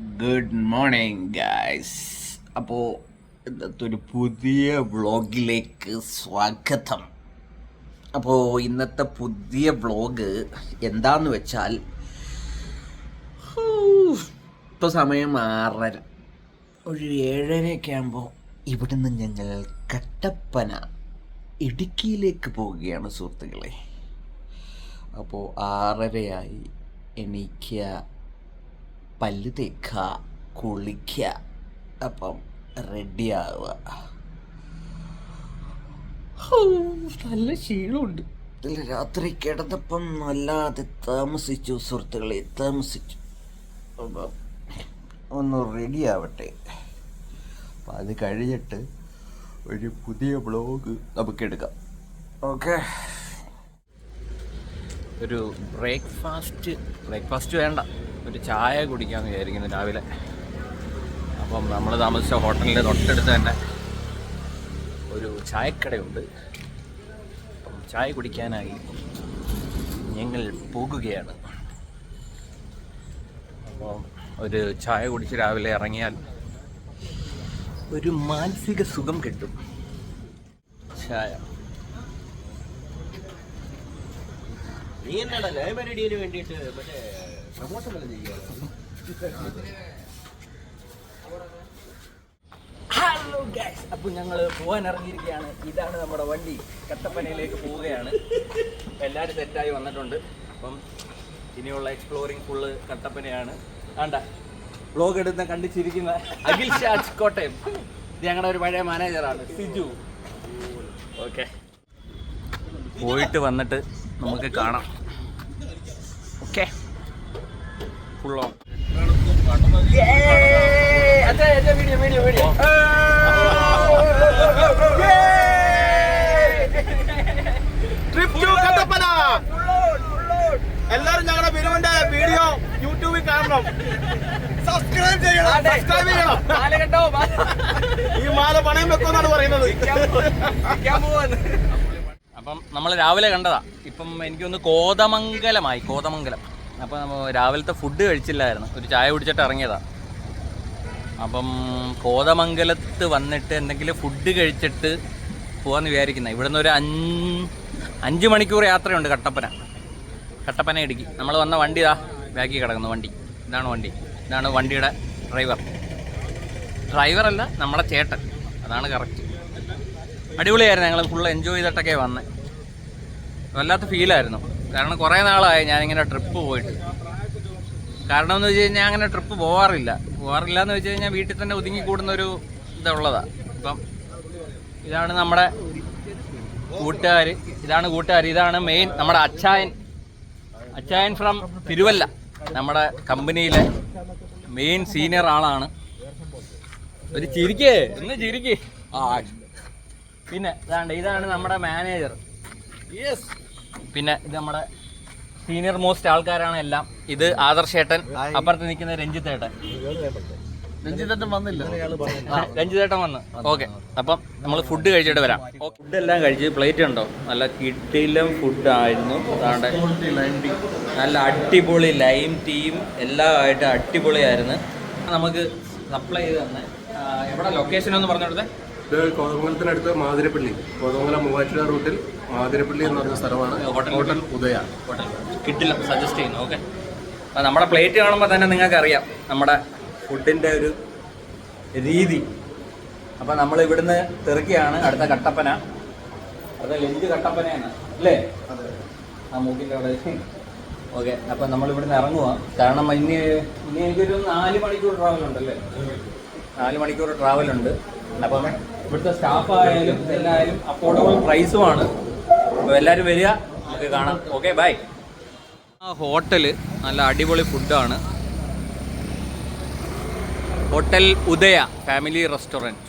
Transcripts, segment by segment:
Good morning guys. അപ്പോൾ ഇന്നത്തെ ഒരു പുതിയ വ്ളോഗിലേക്ക് സ്വാഗതം. അപ്പോൾ ഇന്നത്തെ പുതിയ വ്ളോഗ് എന്താന്ന് വെച്ചാൽ, ഇപ്പോൾ സമയം 6:30, ഒരു 7:30 ആകുമ്പോൾ ഇവിടുന്ന് ഞങ്ങൾ കട്ടപ്പന ഇടുക്കിയിലേക്ക് പോവുകയാണ് സുഹൃത്തുക്കളെ. അപ്പോൾ 6:30 എണീക്കുക, പല്ല് തേക്കുക, കുളിക്കുക, അപ്പം റെഡിയാവുക. നല്ല ക്ഷീണമുണ്ട്. ഇന്നലെ രാത്രി കിടന്നപ്പം വല്ലാതെ താമസിച്ചു സുഹൃത്തുക്കളെ, താമസിച്ചു. അപ്പം ഒന്ന് റെഡിയാവട്ടെ. അപ്പം അത് കഴിഞ്ഞിട്ട് ഒരു പുതിയ വ്ളോഗ് നമുക്കെടുക്കാം. ഓക്കെ, ഒരു ബ്രേക്ക്ഫാസ്റ്റ് വേണ്ട, ഒരു ചായ കുടിക്കാമെന്ന് വിചാരിക്കുന്നു രാവിലെ. അപ്പം നമ്മൾ താമസിച്ച ഹോട്ടലിൻ്റെ തൊട്ടടുത്ത് തന്നെ ഒരു ചായക്കടയുണ്ട്. അപ്പം ചായ കുടിക്കാനായി ഞങ്ങൾ പോകുകയാണ്. അപ്പം ഒരു ചായ കുടിച്ച് രാവിലെ ഇറങ്ങിയാൽ ഒരു മാനസിക സുഖം കിട്ടും. ചായ നീ എന്നാടാ ലൈബ്രറിയിൽ വേണ്ടിയിട്ട് മറ്റേ പ്രമോഷൻ വല്ല ചെയ്യുക? ഹലോ ഗൈസ്, അപ്പോൾ ഞങ്ങൾ പോകാൻ ഇറങ്ങിയിരിക്കുകയാണ്. ഇതാണ് നമ്മുടെ വണ്ടി, കട്ടപ്പനയിലേക്ക് പോവുകയാണ്. അപ്പം എല്ലാവരും സെറ്റായി വന്നിട്ടുണ്ട്. അപ്പം ഇനിയുള്ള എക്സ്പ്ലോറിങ് ഫുള്ള് കട്ടപ്പനയാണ്. വേണ്ട വ്ളോഗ് എടുത്ത് കണ്ടിച്ചിരിക്കുന്ന അഖിൽ ഷാജ് കോട്ടയം, ഇത് ഞങ്ങളുടെ ഒരു പഴയ മാനേജറാണ്, സിജു. ഓക്കെ, പോയിട്ട് വന്നിട്ട് നമുക്ക് കാണാം. ഓക്കെ, ഫുള്ളോ വീഡിയോ ട്രിപ്പ് ടു കട്ടപ്പന. എല്ലാരും ഞങ്ങളുടെ ബിനുവിന്റെ വീഡിയോ യൂട്യൂബിൽ കാണണം, സബ്സ്ക്രൈബ് ചെയ്യണം. ഈ മാല പണയം വെക്കുമെന്നാണ് പറയുന്നത്. അപ്പം നമ്മൾ രാവിലെ കണ്ടതാ. ഇപ്പം എനിക്കൊന്ന് കോതമംഗലം. അപ്പം നമ്മൾ രാവിലത്തെ ഫുഡ് കഴിച്ചില്ലായിരുന്നു, ഒരു ചായ കുടിച്ചിട്ട് ഇറങ്ങിയതാ. അപ്പം കോതമംഗലത്ത് വന്നിട്ട് എന്തെങ്കിലും ഫുഡ് കഴിച്ചിട്ട് പോകാമെന്ന് വിചാരിക്കുന്നത്. ഇവിടുന്ന് ഒരു 5 മണിക്കൂർ യാത്രയുണ്ട് കട്ടപ്പന ഇടുക്കി. നമ്മൾ വന്ന വണ്ടി ഇതാ ബാക്കി കിടക്കുന്നു. ഇതാണ് വണ്ടിയുടെ ഡ്രൈവറല്ല, നമ്മുടെ ചേട്ടൻ, അതാണ് കറക്റ്റ്. അടിപൊളിയായിരുന്നു, ഞങ്ങൾ ഫുൾ എൻജോയ് ചെയ്തിട്ടൊക്കെ വന്നത്. വല്ലാത്ത ഫീലായിരുന്നു. കാരണം കുറേ നാളായി ഞാനിങ്ങനെ ട്രിപ്പ് പോയിട്ട്. കാരണം എന്ന് വെച്ച് കഴിഞ്ഞാൽ അങ്ങനെ ട്രിപ്പ് പോകാറില്ല എന്ന് വെച്ച് കഴിഞ്ഞാൽ വീട്ടിൽ തന്നെ ഒതുങ്ങിക്കൂടുന്നൊരു ഇതുള്ളതാണ്. ഇപ്പം ഇതാണ് നമ്മുടെ കൂട്ടുകാർ, ഇതാണ് മെയിൻ നമ്മുടെ അച്ചായൻ ഫ്രം തിരുവല്ല, നമ്മുടെ കമ്പനിയിലെ മെയിൻ സീനിയർ ആളാണ്. ഒരു ചിരിക്കേ. പിന്നെ ഇതാണ് നമ്മുടെ മാനേജർ. പിന്നെ ഇത് നമ്മുടെ സീനിയർ മോസ്റ്റ് ആൾക്കാരാണ് എല്ലാം. ഇത് ആദർശേട്ടൻ, അപ്പുറത്ത് നിൽക്കുന്ന രഞ്ജിത്തേട്ടൻ വന്ന്. ഓക്കെ, അപ്പം നമ്മൾ ഫുഡ് കഴിച്ചിട്ട് വരാം. ഫുഡ് എല്ലാം കഴിച്ച് പ്ലേറ്റ് ഉണ്ടോ, നല്ല കിടിലം ഫുഡായിരുന്നു. അതാണ്ട് നല്ല അടിപൊളി ലൈം ടീയും എല്ലാം ആയിട്ട് അടിപൊളിയായിരുന്നു. നമുക്ക് സപ്ലൈ ചെയ്ത് തന്നെ എവിടെ ലൊക്കേഷൻ ഒന്ന് പറഞ്ഞു കൊടുത്തേ? ഇത് കോതമംഗലത്തിനടുത്ത് മാതിരപ്പള്ളി, കോതമംഗലം മൂവാറ്റുപുഴ റൂട്ടിൽ മാതിരപ്പള്ളി എന്ന് പറഞ്ഞ സ്ഥലമാണ്. ഹോട്ടൽ ഉദയ. കിട്ടില്ല, സജസ്റ്റ് ചെയ്യുന്നു. ഓക്കെ, അപ്പം നമ്മുടെ പ്ലേറ്റ് കാണുമ്പോൾ തന്നെ നിങ്ങൾക്ക് അറിയാം നമ്മുടെ ഫുഡിൻ്റെ ഒരു രീതി. അപ്പം നമ്മൾ ഇവിടുന്ന് തെറുക്കിയാണ് അടുത്ത കട്ടപ്പന. അത് ലഞ്ച് കട്ടപ്പനയാണ് അല്ലേ? ആ മൂക്കിൻ്റെ അവിടെ. ഓക്കെ, അപ്പം നമ്മളിവിടുന്ന് ഇറങ്ങുക. കാരണം ഇനി എനിക്കൊരു 4 മണിക്കൂർ ട്രാവലുണ്ടല്ലേ? 4 മണിക്കൂർ ട്രാവലുണ്ട്. അപ്പം ഇവിടുത്തെ സ്റ്റാഫായാലും എല്ലാവരും അഫോർഡബിൾ പ്രൈസുമാണ്. അപ്പോൾ എല്ലാവരും വരിക, നമുക്ക് കാണാം. Okay, by. ആ ഹോട്ടല് നല്ല അടിപൊളി ഫുഡാണ്. ഹോട്ടൽ ഉദയ ഫാമിലി റെസ്റ്റോറൻറ്റ്,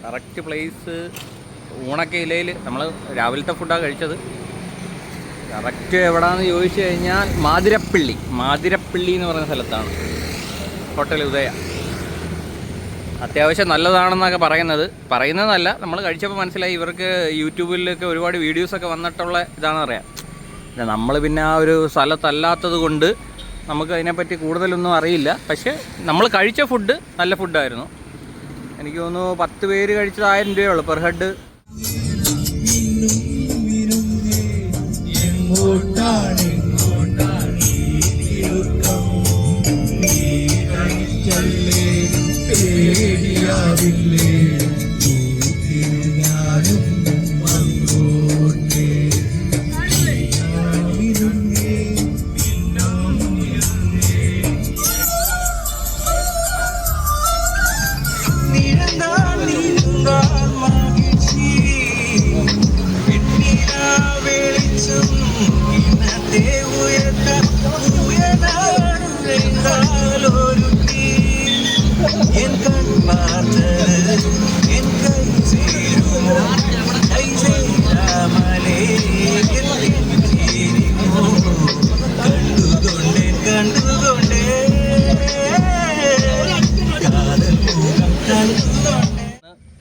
കറക്റ്റ് പ്ലേസ്. ഊണക്കയിലയിൽ നമ്മൾ രാവിലത്തെ ഫുഡാണ് കഴിച്ചത്. കറക്റ്റ് എവിടെയാണെന്ന് ചോദിച്ചു കഴിഞ്ഞാൽ മാതിരപ്പള്ളി എന്ന് പറയുന്ന സ്ഥലത്താണ് ഹോട്ടൽ ഉദയ. അത്യാവശ്യം നല്ലതാണെന്നൊക്കെ പറയുന്നതല്ല, നമ്മൾ കഴിച്ചപ്പോൾ മനസ്സിലായി. ഇവർക്ക് യൂട്യൂബിലൊക്കെ ഒരുപാട് വീഡിയോസൊക്കെ വന്നിട്ടുള്ള ഇതാണെന്ന് അറിയാം. നമ്മൾ പിന്നെ ആ ഒരു സ്ഥലത്തല്ലാത്തത് കൊണ്ട് നമുക്ക് അതിനെപ്പറ്റി കൂടുതലൊന്നും അറിയില്ല. പക്ഷേ നമ്മൾ കഴിച്ച ഫുഡ് നല്ല ഫുഡായിരുന്നു. എനിക്ക് തോന്നുന്നു 10 പേര് കഴിച്ചത് 1000 രൂപയേ ഉള്ളൂ പെർ ഹെഡ്.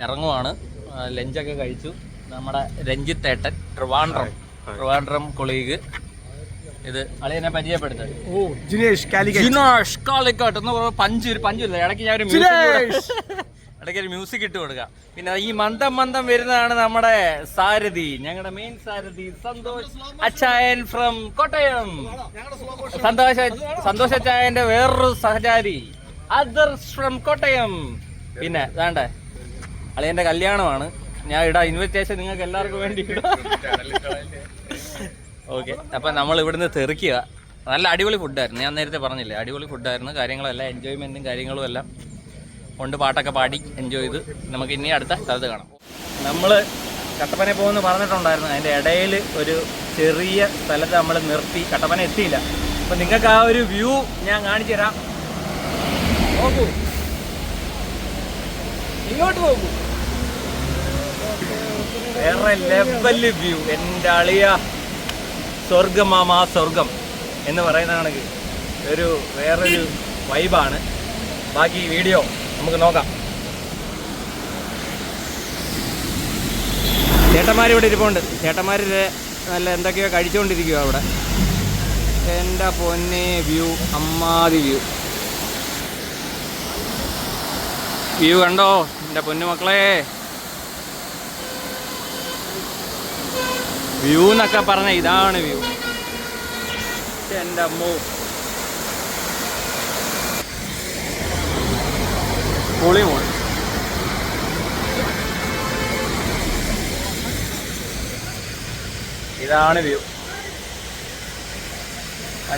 ഇറങ്ങുവാണ്. ലഞ്ചൊക്കെ കഴിച്ചു. നമ്മുടെ രഞ്ജിത്ത് ഏട്ടൻ, ട്രിവാൻഡ്രം കൊളീഗ്. ഇത് അളിയനെ പരിചയപ്പെടുത്തത് ജിനേഷ് കാലിക്കട്ട് എന്ന് പറയുമ്പോൾ പഞ്ചില്ല. ഇടയ്ക്ക് ഞാൻ ഒരു മ്യൂസിക് ഇട്ട് കൊടുക്കാം. പിന്നെ ഈ മന്ദം വരുന്നതാണ് നമ്മുടെ സാരഥി, ഞങ്ങളുടെ മെയിൻ സാരഥി സന്തോഷ് അച്ചായൻ ഫ്രം കോട്ടയം. സന്തോഷ് അച്ചായന്റെ വേറൊരു സഹചാരി അതർസ് ഫ്രം കോട്ടയം. പിന്നെ വേണ്ടേ അളിയന്റെ കല്യാണമാണ്. ഞാൻ ഇടാം ഇൻവിറ്റേഷൻ നിങ്ങൾക്ക് എല്ലാവർക്കും വേണ്ടി. ഓക്കെ, അപ്പം നമ്മൾ ഇവിടുന്ന് തെറിക്കുക. നല്ല അടിപൊളി ഫുഡായിരുന്നു. ഞാൻ നേരത്തെ പറഞ്ഞില്ലേ, അടിപൊളി ഫുഡായിരുന്നു. കാര്യങ്ങളെല്ലാം എൻജോയ്മെൻറ്റും കാര്യങ്ങളും എല്ലാം കൊണ്ട് പാട്ടൊക്കെ പാടി എൻജോയ് ചെയ്ത് നമുക്ക് ഇനി അടുത്ത സ്ഥലത്ത് കാണാം. നമ്മൾ കട്ടപ്പന പോകുമെന്ന് പറഞ്ഞിട്ടുണ്ടായിരുന്നു. അതിൻ്റെ ഇടയിൽ ഒരു ചെറിയ സ്ഥലത്ത് നമ്മൾ നിർത്തി. കട്ടപ്പന എത്തിയില്ല. അപ്പം നിങ്ങൾക്ക് ആ ഒരു വ്യൂ ഞാൻ കാണിച്ചു തരാം. നോക്കൂ, ഇങ്ങോട്ട് നോക്കൂ. വേറെ ലെവല് വ്യൂ. എൻ്റെ അളിയ സ്വർഗമാമാ സ്വർഗം എന്ന് പറയുന്നതാണ്. ഒരു വേറൊരു വൈബാണ്. ബാക്കി വീഡിയോ നമുക്ക് നോക്കാം. ചേട്ടന്മാരിവിടെ ഇരിപ്പുണ്ട്. ചേട്ടന്മാർ നല്ല എന്തൊക്കെയോ കഴിച്ചുകൊണ്ടിരിക്കുക അവിടെ. എൻ്റെ പൊന്നെ വ്യൂ, അമ്മാതി വ്യൂ കണ്ടോ എൻ്റെ പൊന്നു മക്കളെ. വ്യൂ എന്നൊക്കെ പറഞ്ഞ ഇതാണ് വ്യൂ. എൻ്റെ അമ്മോ, പൊളിമോൾ. ഇതാണ് വ്യൂ.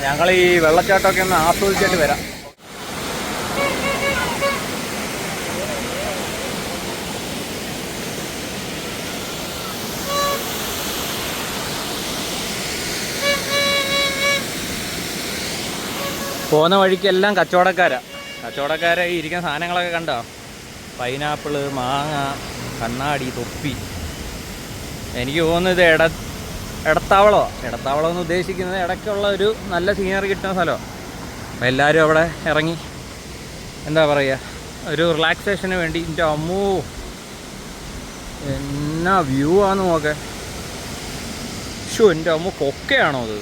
ഞങ്ങൾ ഈ വെള്ളച്ചാട്ടമൊക്കെ ഒന്ന് ആസ്വദിച്ചിട്ട് വരാം. പോകുന്ന വഴിക്കെല്ലാം കച്ചവടക്കാരെ ഈ ഇരിക്കുന്ന സാധനങ്ങളൊക്കെ കണ്ടോ. പൈനാപ്പിള്, മാങ്ങ, കണ്ണാടി, തൊപ്പി. എനിക്ക് തോന്നുന്നത് ഇത് ഇടത്താവളം എന്ന് ഉദ്ദേശിക്കുന്നത് ഇടയ്ക്കുള്ള ഒരു നല്ല സീനറി കിട്ടുന്ന സ്ഥലമാണ്. അപ്പോൾ എല്ലാവരും അവിടെ ഇറങ്ങി എന്താ പറയുക, ഒരു റിലാക്സേഷന് വേണ്ടി. എൻ്റെ അമ്മോ, എന്നാ വ്യൂ ആണെന്ന് നോക്കെ. എൻ്റെ അമ്മ, കൊക്കയാണോ അത്?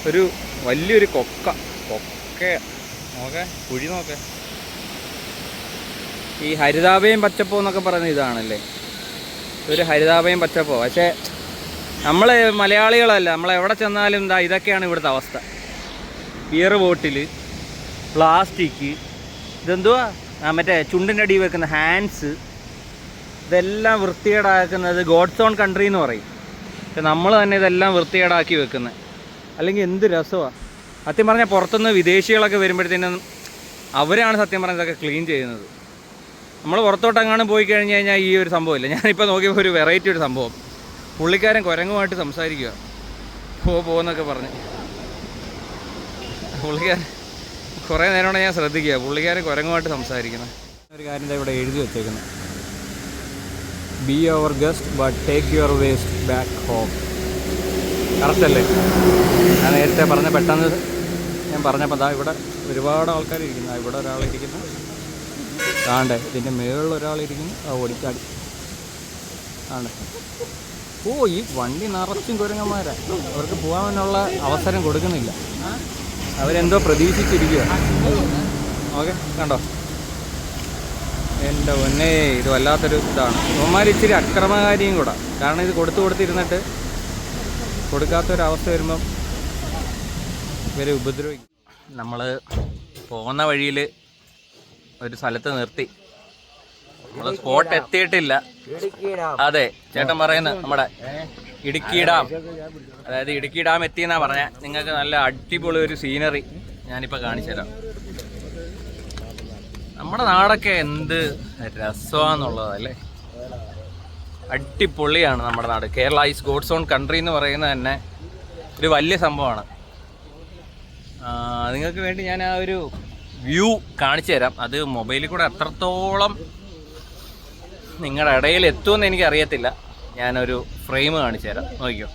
ഒരു വലിയൊരു കൊക്ക നോക്കെ, കുഴി നോക്കെ. ഈ ഹരിതാഭയും പച്ചപ്പോ എന്നൊക്കെ പറയുന്നത് ഇതാണല്ലേ, ഒരു ഹരിതാഭയും പച്ചപ്പോ. പക്ഷേ നമ്മൾ മലയാളികളല്ല, നമ്മളെവിടെ ചെന്നാലും എന്താ ഇതൊക്കെയാണ് ഇവിടുത്തെ അവസ്ഥ. ബിയർ ബോട്ടിൽ, പ്ലാസ്റ്റിക്, ഇതെന്തുവാ മറ്റേ ചുണ്ടിൻ്റെ അടി വെക്കുന്ന ഹാൻഡ്സ്, ഇതെല്ലാം വൃത്തികേടാക്കുന്നത് ഗോഡ്സ് ഓൺ കൺട്രി എന്ന് പറയും. പക്ഷെ നമ്മൾ തന്നെ ഇതെല്ലാം വൃത്തികേടാക്കി വെക്കുന്നത്. അല്ലെങ്കിൽ എന്ത് രസമാണ് സത്യം പറഞ്ഞാൽ. പുറത്തുനിന്ന് വിദേശികളൊക്കെ വരുമ്പോഴത്തേനും അവരാണ് സത്യം പറഞ്ഞാൽ ഇതൊക്കെ ക്ലീൻ ചെയ്യുന്നത്. നമ്മൾ പുറത്തോട്ടെങ്ങാനും പോയി കഴിഞ്ഞ് കഴിഞ്ഞാൽ ഈ ഒരു സംഭവമില്ല. ഞാനിപ്പോൾ നോക്കിയപ്പോൾ ഒരു വെറൈറ്റി ഒരു സംഭവം. പുള്ളിക്കാരൻ കുരങ്ങുമായിട്ട് സംസാരിക്കുക, പോകുന്നൊക്കെ പറഞ്ഞ്. പുള്ളിക്കാരൻ കുറേ നേരമാണ് ഞാൻ ശ്രദ്ധിക്കുക, പുള്ളിക്കാരൻ കുരങ്ങുമായിട്ട് സംസാരിക്കുന്നത്. ഒരു കാര്യം ഇവിടെ എഴുതി വെച്ചേക്കുന്നത്, be our guest but take your waste back home. കറക്റ്റല്ലേ? ഞാൻ നേരത്തെ പറഞ്ഞ പെട്ടെന്ന് ഞാൻ പറഞ്ഞപ്പോൾ ദാ ഇവിടെ ഒരുപാട് ആൾക്കാരിരിക്കുന്നു. ഇവിടെ ഒരാളിരിക്കുന്നു, കാണണ്ടേ, ഇതിൻ്റെ മുകളിൽ ഒരാളിരിക്കുന്നു, ഓടിച്ചാടി ആണ്. ഓ, ഈ വണ്ടി നിറച്ചും കുരങ്ങന്മാരാണ്. അവർക്ക് പോകാനുള്ള അവസരം കൊടുക്കുന്നില്ല. അവരെന്തോ പ്രതീക്ഷിച്ചിരിക്കുക. ഓക്കെ, കണ്ടോ? എൻ്റെ പൊന്നേ, ഇത് വല്ലാത്തൊരു ഇതാണ്. ഇവന്മാർ ഇച്ചിരി അക്രമകാരിയും കൂടെ. കാരണം ഇത് കൊടുത്തിരുന്നിട്ട് കൊടുക്കാത്തൊരവസ്ഥ വരുമ്പം ഇവരെ ഉപദ്രവിക്കും. നമ്മൾ പോകുന്ന വഴിയിൽ ഒരു സ്ഥലത്ത് നിർത്തി. നമ്മൾ സ്പോട്ട് എത്തിയിട്ടില്ല. അതെ, ചേട്ടൻ പറയുന്നത് നമ്മുടെ ഇടുക്കി ഡാം, അതായത് ഇടുക്കി ഡാം എത്തിയെന്നാണ് പറഞ്ഞത്. നിങ്ങൾക്ക് നല്ല അടിപൊളി ഒരു സീനറി ഞാനിപ്പോൾ കാണിച്ചു തരാം. നമ്മുടെ നാടൊക്കെ എന്ത് രസമാണെന്നുള്ളതല്ലേ. അടിപൊളിയാണ് നമ്മുടെ നാട്. Kerala is God's own country എന്ന് പറയുന്നത് തന്നെ ഒരു വലിയ സംഭവമാണ്. നിങ്ങൾക്ക് വേണ്ടി ഞാൻ ആ ഒരു വ്യൂ കാണിച്ചു തരാം. അത് മൊബൈലിൽ കൂടെ എത്രത്തോളം നിങ്ങളുടെ ഇടയിൽ എത്തുമെന്ന് എനിക്കറിയത്തില്ല. ഞാനൊരു ഫ്രെയിം കാണിച്ചു തരാം, നോക്കിയോ.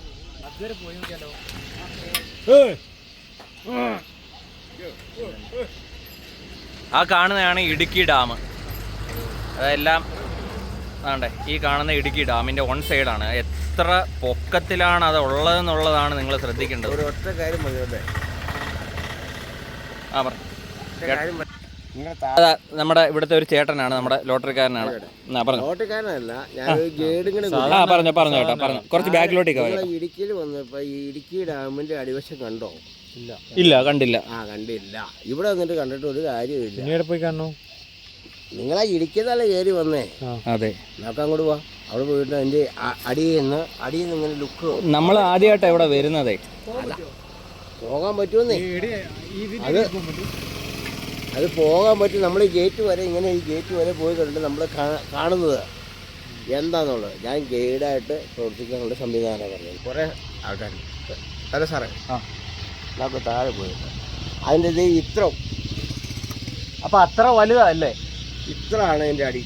ആ കാണുന്നതാണ് ഇടുക്കി ഡാം. അതെല്ലാം ആണ്ടേ, ഈ കാണുന്ന ഇടുക്കി ഡാമിൻ്റെ വൺ സൈഡാണ്. എത്ര പൊക്കത്തിലാണ് അത് ഉള്ളതെന്നുള്ളതാണ് നിങ്ങൾ ശ്രദ്ധിക്കേണ്ടത്. ഒറ്റ കാര്യം മതിയല്ലേ? ആ പറഞ്ഞു. നമ്മുടെ ഇവിടുത്തെ ഒരു ചേട്ടനാണ്, നമ്മുടെ ലോട്ടറിക്കാരനാണ്. ലോട്ടറിക്കാരനല്ല, ഞാൻ ഗൈഡിങ്ങനെ പറഞ്ഞു ചേട്ടാ, പറഞ്ഞു. കുറച്ച് ബാക്കിലോട്ടേക്ക് ഇടുക്കിയിൽ വന്നപ്പോ ഈ ഇടുക്കി ഡാമിന്റെ അടിവശം കണ്ടോ? ഇല്ല, കണ്ടില്ല. കണ്ടില്ല. ഇവിടെ വന്നിട്ട് കണ്ടിട്ട് ഒരു കാര്യമില്ല. പിന്നീട് പോയി കാണണോ? നിങ്ങളാ ഇടുക്കിയതല്ലേ കയറി വന്നേ? അതെ, നമുക്ക് അങ്ങോട്ട് പോവാ. അവിടെ പോയിട്ട് അതിന്റെ അടിയിൽ നിന്ന് ഇങ്ങനെ ലുക്ക്. നമ്മൾ ആദ്യമായിട്ടാണ് ഇവിടെ വരുന്നതേ. പോകാൻ പറ്റുമെന്നേ. അത് പോകാൻ പറ്റും. നമ്മൾ ഈ ഗേറ്റ് വരെ ഇങ്ങനെ ഈ ഗേറ്റ് വരെ പോയി കണ്ടിട്ട് നമ്മൾ കാണുന്നത് എന്താണെന്നുള്ളത്. ഞാൻ ഗൈഡായിട്ട് പ്രവർത്തിക്കാനുള്ള സംവിധാനം പറഞ്ഞത് കുറേ ആൾക്കാരുണ്ട്. അല്ല സാറേ, നമുക്ക് താഴെ പോയിട്ട് അതിൻ്റെ ഇത് ഇത്ര, അപ്പം അത്ര വലുതല്ലേ? ഇത്രയാണ് എൻ്റെ അടി.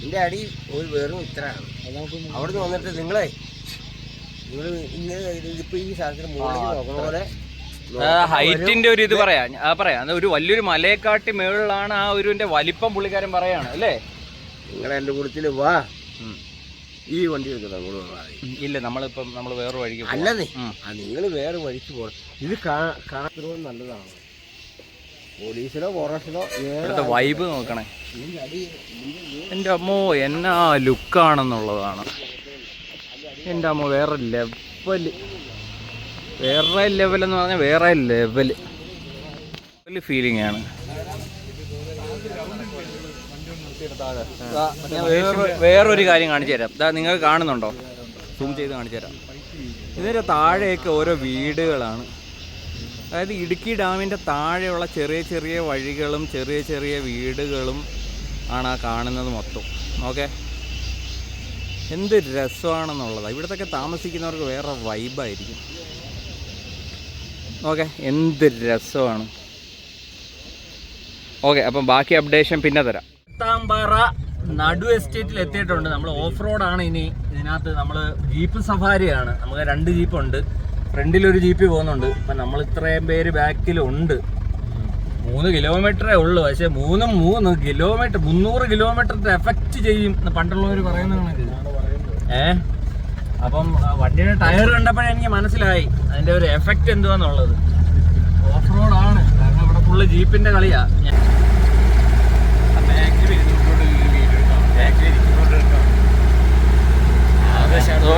എൻ്റെ അടി ഒരു വെറും ഇത്രയാണ്. അവിടെ നിന്ന് വന്നിട്ട് നിങ്ങൾ ഇങ്ങനെ ഇതിപ്പോൾ ഈ സ്ഥലത്തിന് മുകളിലേക്ക് നോക്കണ പോലെ ഹൈറ്റിന്റെ ഒരു ഇത് പറയാം. ഒരു വലിയൊരു മലയെക്കാട്ടി മേളിലാണ് ആ ഒരുവിന്റെ വലിപ്പം പുള്ളിക്കാരൻ പറയാണ് അല്ലേ? നിങ്ങൾ എൻ്റെ കൂട്ടത്തിൽ വാ. ഈ വണ്ടി എടുക്കണം. ഇല്ല, നമ്മൾ വേറെ വഴിക്ക് അല്ലേ? നിങ്ങൾ വേറെ വഴിക്ക് പോകണം. ഇത് കാണുന്നത് നല്ലതാണ്. പോലീസിലോ ഫോറസ്റ്റിലോ വൈബ് നോക്കണേ. എൻ്റെ അമ്മോ, എന്നാ ലുക്കാണെന്നുള്ളതാണ്. എൻ്റെ അമ്മോ, വേറെ ലെവൽ എന്ന് പറഞ്ഞാൽ വേറെ ലെവൽ ഫീലിംഗ് ആണ്. വേറൊരു കാര്യം കാണിച്ചു തരാം. ഇതാ, നിങ്ങൾ കാണുന്നുണ്ടോ? സൂം ചെയ്ത് കാണിച്ചു തരാം. ഇതിൻ്റെ താഴെയൊക്കെ ഓരോ വീടുകളാണ്. അതായത് ഇടുക്കി ഡാമിൻ്റെ താഴെയുള്ള ചെറിയ ചെറിയ വഴികളും ചെറിയ ചെറിയ വീടുകളും ആണ് ആ കാണുന്നത് മൊത്തം. ഓക്കെ, എന്ത് രസമാണെന്നുള്ളതാണ്. ഇവിടത്തൊക്കെ താമസിക്കുന്നവർക്ക് വേറെ വൈബായിരിക്കും. ഓക്കെ, എന്ത് രസമാണ്. ഓക്കെ, അപ്പം ബാക്കി അപ്ഡേഷൻ പിന്നെ തരാം. പത്താമ്പാറ നടു എസ്റ്റേറ്റിൽ എത്തിയിട്ടുണ്ട്. നമ്മൾ ഓഫ് റോഡാണ്. ഇനി ഇതിനകത്ത് നമ്മൾ ജീപ്പ് സഫാരിയാണ്. നമുക്ക് 2 ജീപ്പുണ്ട്. ഫ്രണ്ടിലൊരു ജീപ്പ് പോകുന്നുണ്ട്. അപ്പം നമ്മൾ ഇത്രയും പേര് ബാക്കിലുണ്ട്. 3 കിലോമീറ്ററേ ഉള്ളൂ. പക്ഷേ 3 കിലോമീറ്റർ 300 കിലോമീറ്ററിന്റെ എഫക്റ്റ് ചെയ്യും പണ്ടുള്ളവർ പറയുന്നതാണ്. അപ്പം വണ്ടിയുടെ ടയർ കണ്ടപ്പോഴേ എനിക്ക് മനസ്സിലായി അതിൻ്റെ ഒരു എഫക്റ്റ് എന്തുവാന്നുള്ളത്. ഓഫ് റോഡാണ്, കാരണം ഇവിടെ ഫുള്ള് ജീപ്പിൻ്റെ കളിയാ.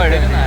എടുക്കുന്ന